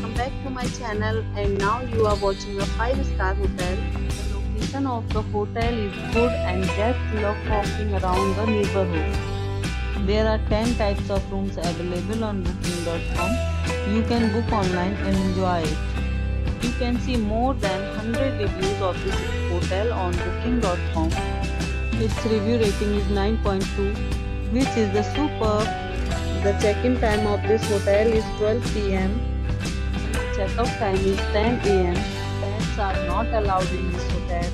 welcome back to my channel, and now you are watching a 5-star hotel. The location of the hotel is good and guests love walking around the neighborhood. There are 10 types of rooms available on booking.com. You can book online and enjoy it. You can see more than 100 reviews of this hotel on booking.com. Its review rating is 9.2, which is the superb. The check-in time of this hotel is 12 p.m. Check-out time is 10 a.m. Pets are not allowed in this hotel.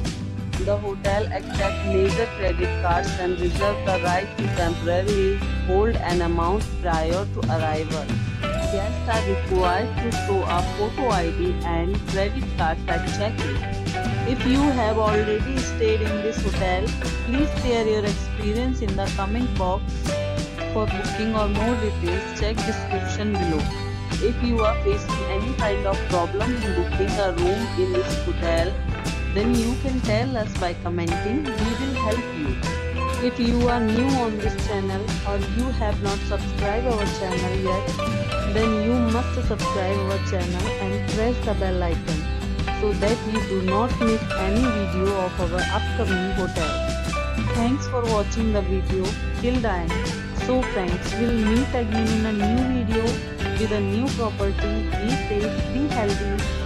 The hotel accepts major credit cards and reserves the right to temporarily hold an amount prior to arrival. Guests are required to show a photo ID and credit card at check-in. If you have already stayed in this hotel, please share your experience in the comment box. For booking or more details, check description below. If you are facing any kind of problem in booking a room in this hotel, then you can tell us by commenting. We will help you. If you are new on this channel or you have not subscribed our channel yet, then you must subscribe our channel and press the bell icon so that you do not miss any video of our upcoming hotel. Thanks for watching the video till the end. So friends, we'll meet again in a new video with a new property. Be safe, be healthy.